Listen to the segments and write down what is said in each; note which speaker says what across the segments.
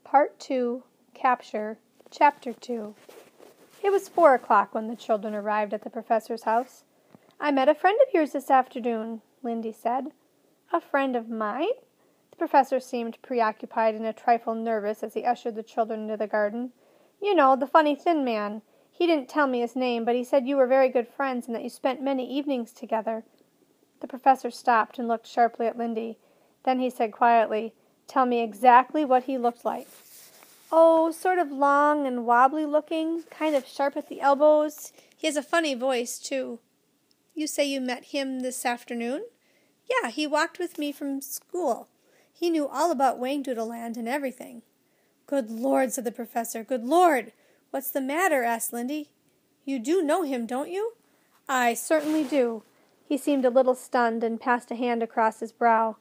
Speaker 1: Part 2, Capture, Chapter 2. It was 4 o'clock when the children arrived at the professor's house. "I met a friend of yours this afternoon," Lindy said. "A friend of mine?" The professor seemed preoccupied and a trifle nervous as he ushered the children into the garden. "You know, the funny thin man. He didn't tell me his name, but he said you were very good friends and that you spent many evenings together." The professor stopped and looked sharply at Lindy. Then he said quietly, "Tell me exactly what he looked like." "Oh, sort of long and wobbly looking, kind of sharp at the elbows. He has a funny voice, too." "You say you met him this afternoon?" "Yeah, he walked with me from school. He knew all about Wangdoodle Land and everything." "Good Lord," said the professor. "Good Lord!" "What's the matter?" asked Lindy. "You do know him, don't you?" "I certainly do." He seemed a little stunned and passed a hand across his brow.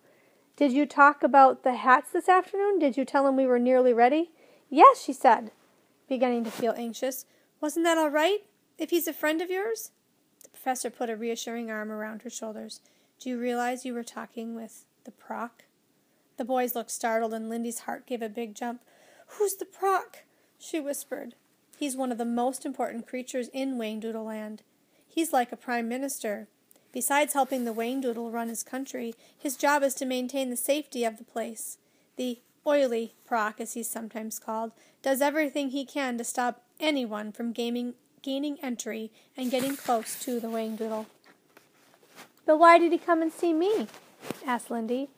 Speaker 1: "Did you talk about the hats this afternoon? Did you tell him we were nearly ready?" "Yes," she said, beginning to feel anxious. "Wasn't that all right, if he's a friend of yours?" The professor put a reassuring arm around her shoulders. "Do you realize you were talking with the Proc?" The boys looked startled, and Lindy's heart gave a big jump. "Who's the Proc?" she whispered. "He's one of the most important creatures in Wangdoodle Land. He's like a prime minister. Besides helping the Wangdoodle run his country, his job is to maintain the safety of the place. The Oily Proc, as he's sometimes called, does everything he can to stop anyone from gaining entry and getting close to the Wangdoodle." "But why did he come and see me?" asked Lindy.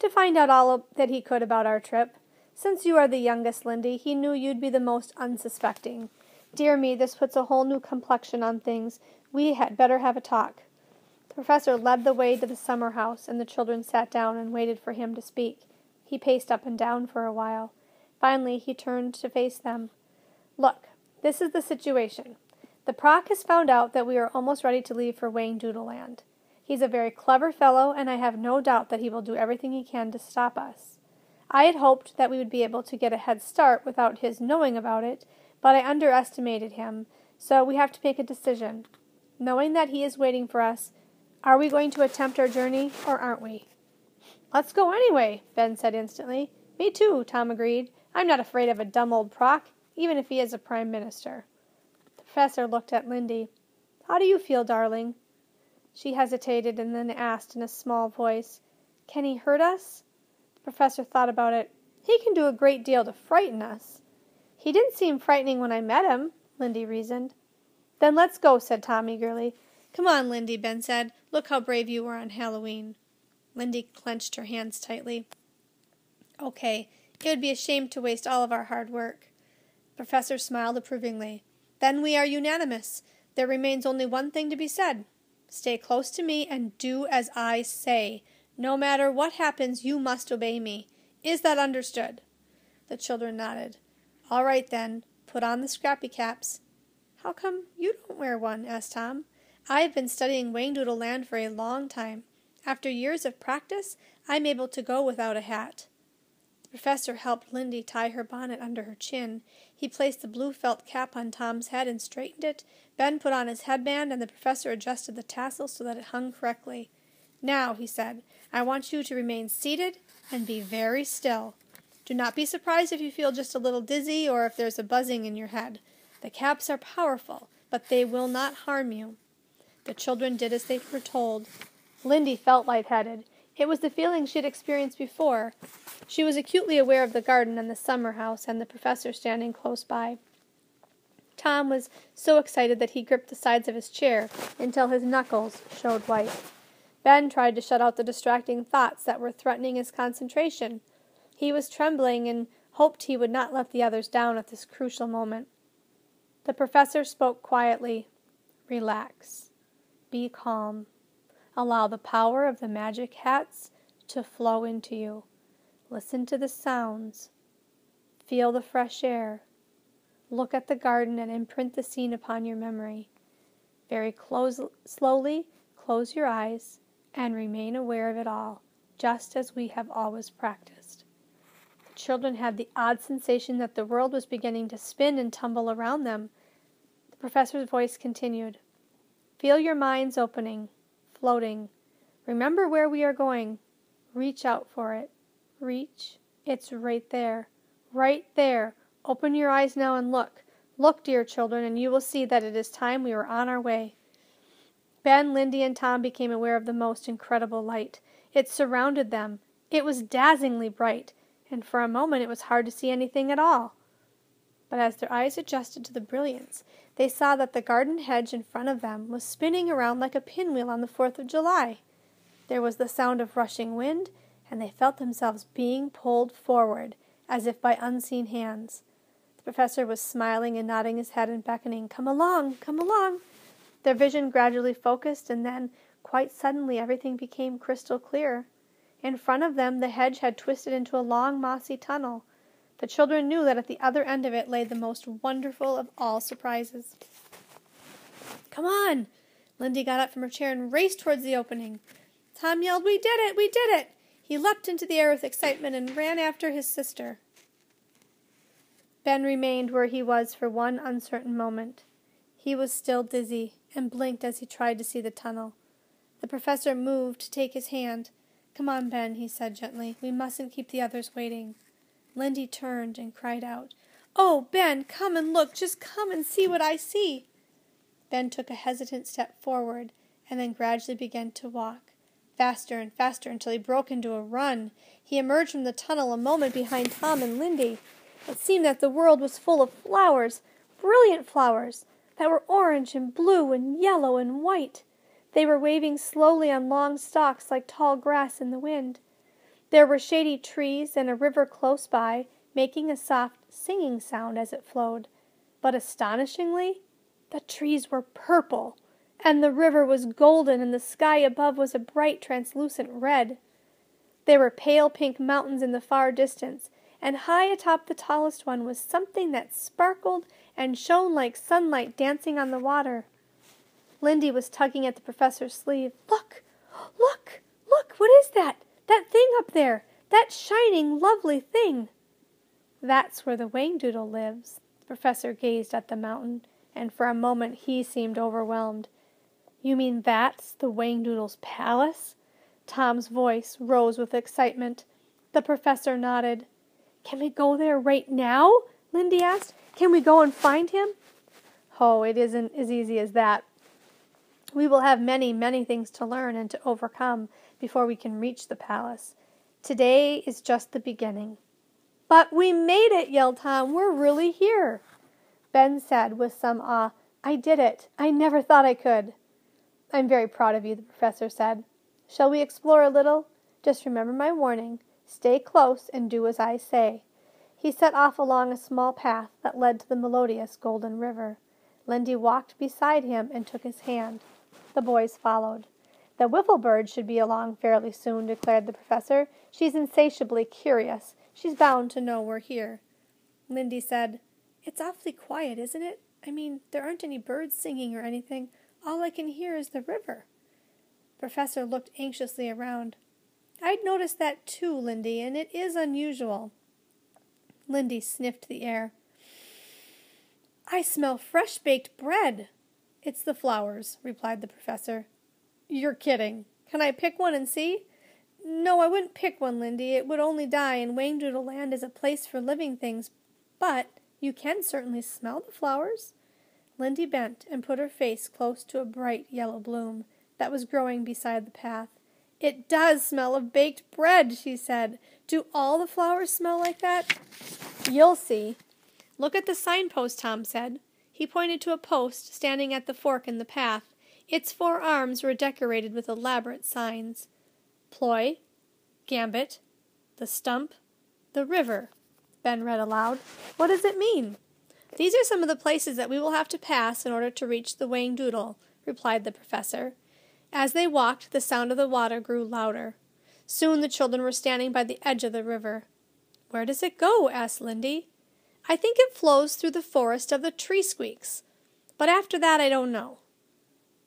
Speaker 1: "To find out all that he could about our trip. Since you are the youngest, Lindy, he knew you'd be the most unsuspecting. Dear me, this puts a whole new complexion on things. We had better have a talk." The professor led the way to the summer house, and the children sat down and waited for him to speak. He paced up and down for a while. Finally, he turned to face them. "Look, this is the situation. The Proc has found out that we are almost ready to leave for Wangdoodle Land. He's a very clever fellow, and I have no doubt that he will do everything he can to stop us. I had hoped that we would be able to get a head start without his knowing about it, but I underestimated him, so we have to make a decision. Knowing that he is waiting for us, are we going to attempt our journey, or aren't we?" "Let's go anyway," Ben said instantly. "Me too," Tom agreed. "I'm not afraid of a dumb old Proc, even if he is a prime minister." The professor looked at Lindy. "How do you feel, darling?" She hesitated and then asked in a small voice, "Can he hurt us?" The professor thought about it. "He can do a great deal to frighten us." "He didn't seem frightening when I met him," Lindy reasoned. "Then let's go," said Tom eagerly. "Come on, Lindy," Ben said. "Look how brave you were on Halloween." Lindy clenched her hands tightly. "Okay, it would be a shame to waste all of our hard work." The professor smiled approvingly. "Then we are unanimous. There remains only one thing to be said. Stay close to me and do as I say. No matter what happens, you must obey me. Is that understood?" The children nodded. "All right, then. Put on the scrappy caps." "How come you don't wear one?" asked Tom. "I have been studying Wangdoodle Land for a long time. After years of practice, I'm able to go without a hat." The professor helped Lindy tie her bonnet under her chin. He placed the blue felt cap on Tom's head and straightened it. Ben put on his headband, and the professor adjusted the tassel so that it hung correctly. "Now," he said, "I want you to remain seated and be very still. Do not be surprised if you feel just a little dizzy or if there's a buzzing in your head. The caps are powerful, but they will not harm you." The children did as they were told. Lindy felt lightheaded. It was the feeling she had experienced before. She was acutely aware of the garden and the summer house and the professor standing close by. Tom was so excited that he gripped the sides of his chair until his knuckles showed white. Ben tried to shut out the distracting thoughts that were threatening his concentration. He was trembling and hoped he would not let the others down at this crucial moment. The professor spoke quietly. "Relax. Be calm. Allow the power of the magic hats to flow into you. Listen to the sounds. Feel the fresh air. Look at the garden and imprint the scene upon your memory. Very slowly close your eyes and remain aware of it all, just as we have always practiced." The children had the odd sensation that the world was beginning to spin and tumble around them. The professor's voice continued. "Feel your minds opening, floating. Remember where we are going. Reach out for it. Reach. It's right there. Right there. Open your eyes now and look. Look, dear children, and you will see that it is time we were on our way. Ben, Lindy, and Tom became aware of the most incredible light. It surrounded them. It was dazzlingly bright, and for a moment it was hard to see anything at all. But as their eyes adjusted to the brilliance, they saw that the garden hedge in front of them was spinning around like a pinwheel on the 4th of July. There was the sound of rushing wind, and they felt themselves being pulled forward, as if by unseen hands. The professor was smiling and nodding his head and beckoning, "Come along, come along." Their vision gradually focused, and then, quite suddenly, everything became crystal clear. In front of them, the hedge had twisted into a long, mossy tunnel. The children knew that at the other end of it lay the most wonderful of all surprises. "Come on!" Lindy got up from her chair and raced towards the opening. Tom yelled, "We did it! We did it!" He leapt into the air with excitement and ran after his sister. Ben remained where he was for one uncertain moment. He was still dizzy and blinked as he tried to see the tunnel. The professor moved to take his hand. "Come on, Ben," he said gently. "We mustn't keep the others waiting." Lindy turned and cried out, "Oh, Ben, come and look. Just come and see what I see." Ben took a hesitant step forward and then gradually began to walk, faster and faster until he broke into a run. He emerged from the tunnel a moment behind Tom and Lindy. It seemed that the world was full of flowers, brilliant flowers, that were orange and blue and yellow and white. They were waving slowly on long stalks like tall grass in the wind. There were shady trees and a river close by, making a soft singing sound as it flowed. But astonishingly, the trees were purple, and the river was golden, and the sky above was a bright, translucent red. There were pale pink mountains in the far distance, and high atop the tallest one was something that sparkled and shone like sunlight dancing on the water. Lindy was tugging at the professor's sleeve. "Look! Look! Look! What is that? That thing up there! That shining, lovely thing!" "That's where the Whangdoodle lives." The professor gazed at the mountain, and for a moment he seemed overwhelmed. "You mean that's the Whangdoodle's palace?" Tom's voice rose with excitement. The professor nodded. "Can we go there right now?" Lindy asked. "Can we go and find him?" "Oh, it isn't as easy as that. We will have many, many things to learn and to overcome before we can reach the palace. Today is just the beginning." "But we made it!" yelled Tom. "We're really here." Ben said with some awe, "I did it. I never thought I could." "I'm very proud of you," the professor said. "Shall we explore a little? Just remember my warning. Stay close and do as I say." He set off along a small path that led to the melodious golden river. Lindy walked beside him and took his hand. The boys followed. "The wiffle bird should be along fairly soon," declared the professor. "She's insatiably curious. She's bound to know we're here." Lindy said, "It's awfully quiet, isn't it? I mean, there aren't any birds singing or anything. All I can hear is the river." The professor looked anxiously around. "I'd noticed that too, Lindy, and it is unusual." Lindy sniffed the air. "I smell fresh-baked bread." "It's the flowers," replied the professor. "You're kidding. Can I pick one and see?" "No, I wouldn't pick one, Lindy. It would only die, and Whangdoodle Land is a place for living things. But you can certainly smell the flowers." Lindy bent and put her face close to a bright yellow bloom that was growing beside the path. "It does smell of baked bread," she said. "Do all the flowers smell like that?" "You'll see." "Look at the signpost," Tom said. He pointed to a post standing at the fork in the path. Its 4 arms were decorated with elaborate signs. "Ploy, Gambit, the Stump, the River," Ben read aloud. "What does it mean?" "These are some of the places that we will have to pass in order to reach the Whangdoodle," replied the professor. As they walked, the sound of the water grew louder. Soon the children were standing by the edge of the river. "Where does it go?" asked Lindy. "I think it flows through the forest of the tree squeaks. But after that, I don't know."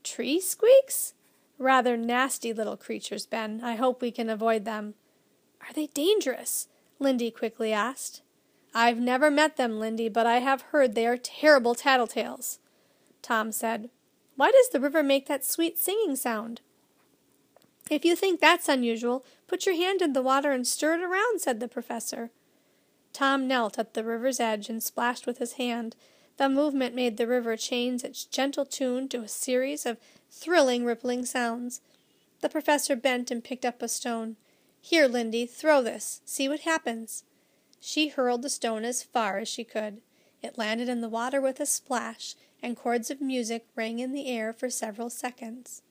Speaker 1: "Tree squeaks? Rather nasty little creatures, Ben. I hope we can avoid them." "Are they dangerous?" Lindy quickly asked. "I've never met them, Lindy, but I have heard they are terrible tattletales." Tom said, "Why does the river make that sweet singing sound?" "If you think that's unusual, put your hand in the water and stir it around," said the professor. Tom knelt at the river's edge and splashed with his hand. The movement made the river change its gentle tune to a series of thrilling, rippling sounds. The professor bent and picked up a stone. "Here, Lindy, throw this. See what happens." She hurled the stone as far as she could. It landed in the water with a splash, and chords of music rang in the air for several seconds.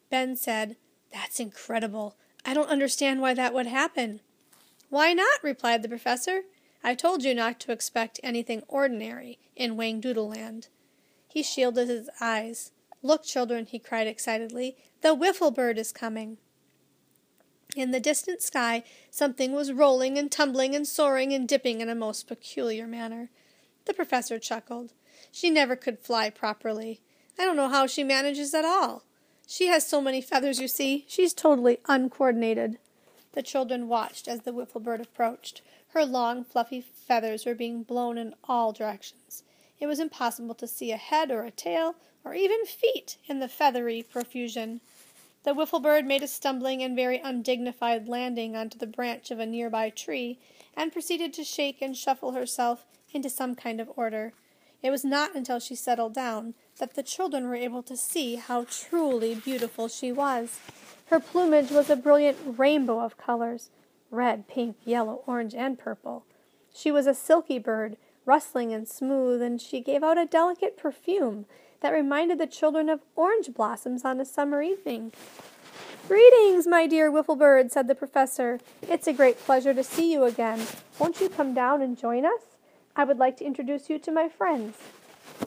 Speaker 1: Ben said, "That's incredible. I don't understand why that would happen." "Why not?" replied the professor. "I told you not to expect anything ordinary in Whangdoodle Land." He shielded his eyes. "Look, children," he cried excitedly, "the Wiffle Bird is coming." In the distant sky, something was rolling and tumbling and soaring and dipping in a most peculiar manner. The professor chuckled. "She never could fly properly. I don't know how she manages at all. She has so many feathers, you see. She's totally uncoordinated." The children watched as the Wiffle Bird approached. Her long, fluffy feathers were being blown in all directions. It was impossible to see a head or a tail, or even feet, in the feathery profusion. The Wiffle Bird made a stumbling and very undignified landing onto the branch of a nearby tree, and proceeded to shake and shuffle herself into some kind of order. It was not until she settled down that the children were able to see how truly beautiful she was. Her plumage was a brilliant rainbow of colors, red, pink, yellow, orange, and purple. She was a silky bird, rustling and smooth, and she gave out a delicate perfume that reminded the children of orange blossoms on a summer evening. "Greetings, my dear Wiffle Bird," said the professor. "It's a great pleasure to see you again. Won't you come down and join us? I would like to introduce you to my friends."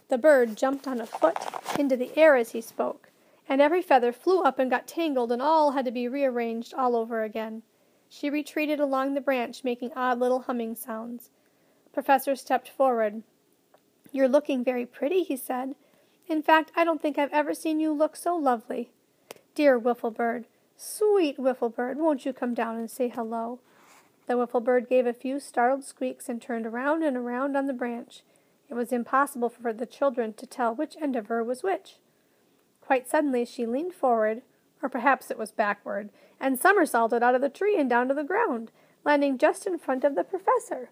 Speaker 1: The bird jumped on a foot into the air as he spoke, and every feather flew up and got tangled, and all had to be rearranged all over again. She retreated along the branch, making odd little humming sounds. The professor stepped forward. "You're looking very pretty," he said. "In fact, I don't think I've ever seen you look so lovely. Dear Wiffle Bird, sweet Wiffle Bird, won't you come down and say hello?" The Wiffle Bird gave a few startled squeaks and turned around and around on the branch. It was impossible for the children to tell which end of her was which. Quite suddenly she leaned forward, or perhaps it was backward, and somersaulted out of the tree and down to the ground, landing just in front of the professor.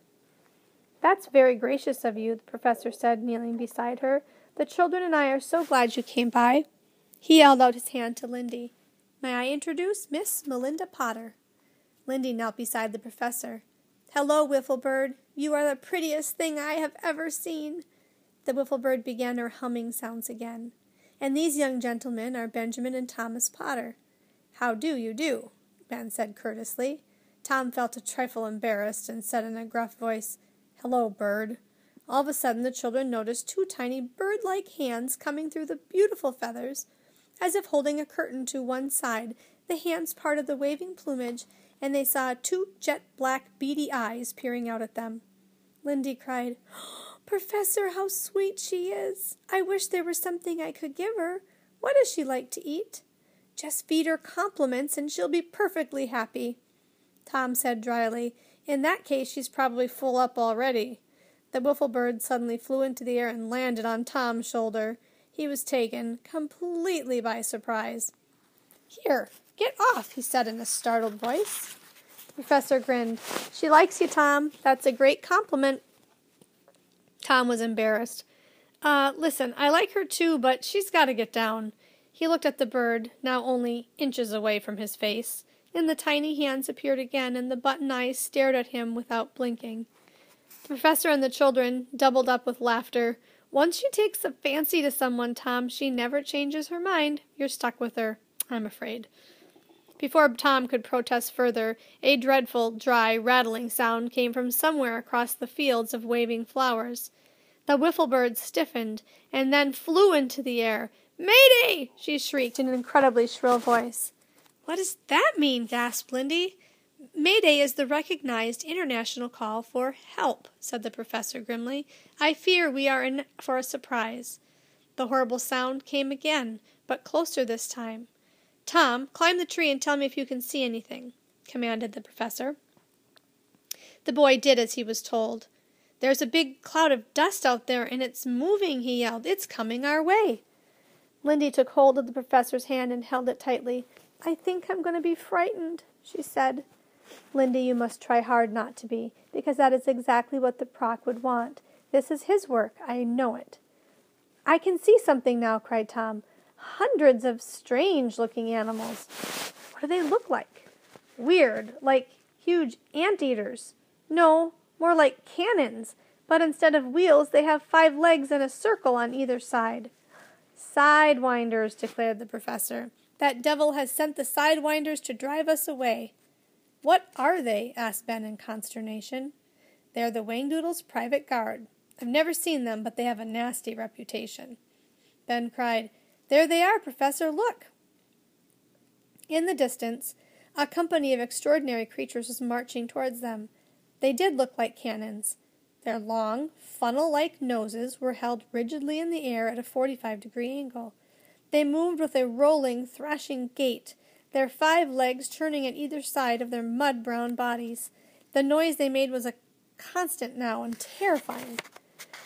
Speaker 1: "That's very gracious of you," the professor said, kneeling beside her. "The children and I are so glad you came by." He held out his hand to Lindy. "May I introduce Miss Melinda Potter?" Lindy knelt beside the professor. "Hello, Wiffle Bird. You are the prettiest thing I have ever seen." The Wiffle Bird began her humming sounds again. "And these young gentlemen are Benjamin and Thomas Potter." "How do you do?" Ben said courteously. Tom felt a trifle embarrassed and said in a gruff voice, "Hello, Bird." All of a sudden the children noticed two tiny bird-like hands coming through the beautiful feathers, as if holding a curtain to one side. The hands parted the waving plumage, and they saw two jet-black beady eyes peering out at them. Lindy cried, "Oh, Professor, how sweet she is! I wish there were something I could give her. What does she like to eat?" "Just feed her compliments, and she'll be perfectly happy." Tom said dryly, "In that case, she's probably full up already." The Wiffle Bird suddenly flew into the air and landed on Tom's shoulder. He was taken completely by surprise. "Here, get off," he said in a startled voice. The professor grinned. "She likes you, Tom. That's a great compliment." Tom was embarrassed. Listen, I like her too, but she's got to get down." He looked at the bird, now only inches away from his face, and the tiny hands appeared again, and the button eyes stared at him without blinking. The professor and the children doubled up with laughter. "Once she takes a fancy to someone, Tom, she never changes her mind. You're stuck with her, I'm afraid." Before Tom could protest further, a dreadful, dry, rattling sound came from somewhere across the fields of waving flowers. The Wiffle Bird stiffened, and then flew into the air. "Mayday!" she shrieked in an incredibly shrill voice. "What does that mean?" gasped Lindy. "Mayday is the recognized international call for help," said the professor grimly. "I fear we are in for a surprise." The horrible sound came again, but closer this time. "Tom, climb the tree and tell me if you can see anything," commanded the professor. The boy did as he was told. "There's a big cloud of dust out there, and it's moving," he yelled. "It's coming our way." Lindy took hold of the professor's hand and held it tightly. "I think I'm going to be frightened," she said. Lindy, you must try hard not to be, because that is exactly what the Proc would want. This is his work. I know it. I can see something now, cried Tom. Hundreds of strange-looking animals. What do they look like? Weird, like huge anteaters. No, more like cannons, but instead of wheels, they have 5 legs and a circle on either side. Sidewinders, declared the professor. That devil has sent the sidewinders to drive us away. What are they? Asked Ben in consternation. They are the Whangdoodles' private guard. I've never seen them, but they have a nasty reputation. Ben cried, There they are, Professor, look! In the distance, a company of extraordinary creatures was marching towards them. They did look like cannons. Their long, funnel-like noses were held rigidly in the air at a 45-degree angle. They moved with a rolling, thrashing gait, their 5 legs turning at either side of their mud-brown bodies. The noise they made was a constant now and terrifying.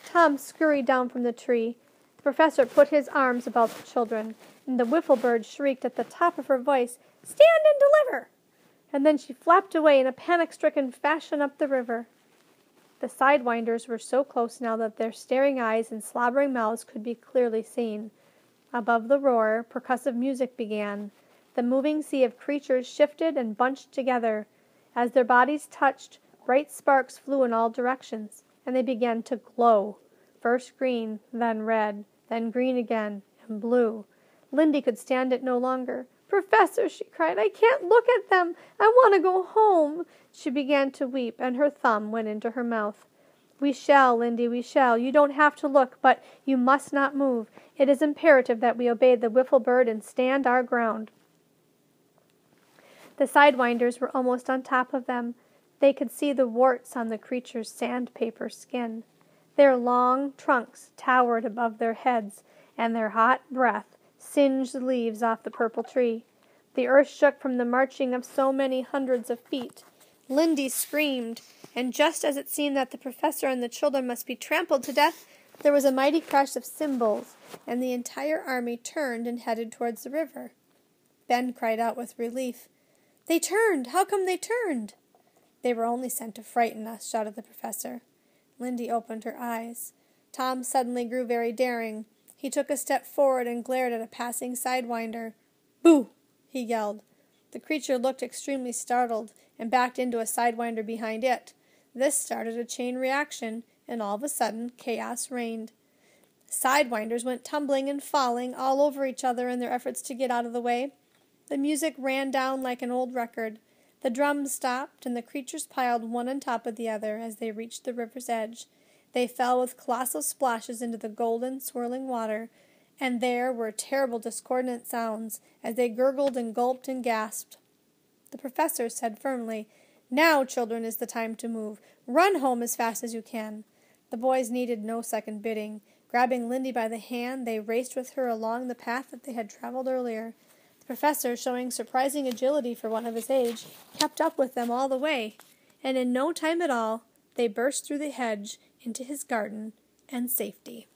Speaker 1: Tom scurried down from the tree. The professor put his arms about the children, and the wiffle bird shrieked at the top of her voice, Stand and deliver! And then she flapped away in a panic-stricken fashion up the river. The sidewinders were so close now that their staring eyes and slobbering mouths could be clearly seen. Above the roar, percussive music began. The moving sea of creatures shifted and bunched together. As their bodies touched, bright sparks flew in all directions, and they began to glow. First green, then red, then green again, and blue. Lindy could stand it no longer. Professor, she cried, I can't look at them. I want to go home. She began to weep, and her thumb went into her mouth. We shall, Lindy, we shall. You don't have to look, but you must not move. It is imperative that we obey the wiffle bird and stand our ground. The sidewinders were almost on top of them. They could see the warts on the creature's sandpaper skin. Their long trunks towered above their heads, and their hot breath singed the leaves off the purple tree. The earth shook from the marching of so many hundreds of feet. Lindy screamed, and just as it seemed that the professor and the children must be trampled to death, there was a mighty crash of cymbals, and the entire army turned and headed towards the river. Ben cried out with relief, They turned! How come they turned? They were only sent to frighten us, shouted the professor. Lindy opened her eyes. Tom suddenly grew very daring. He took a step forward and glared at a passing sidewinder. Boo! He yelled. The creature looked extremely startled and backed into a sidewinder behind it. This started a chain reaction, and all of a sudden chaos reigned. Sidewinders went tumbling and falling all over each other in their efforts to get out of the way. The music ran down like an old record. The drums stopped, and the creatures piled one on top of the other as they reached the river's edge. They fell with colossal splashes into the golden, swirling water, and there were terrible discordant sounds as they gurgled and gulped and gasped. The professor said firmly, Now, children, is the time to move. Run home as fast as you can. The boys needed no second bidding. Grabbing Lindy by the hand, they raced with her along the path that they had traveled earlier. The professor, showing surprising agility for one of his age, kept up with them all the way, and in no time at all they burst through the hedge into his garden and safety.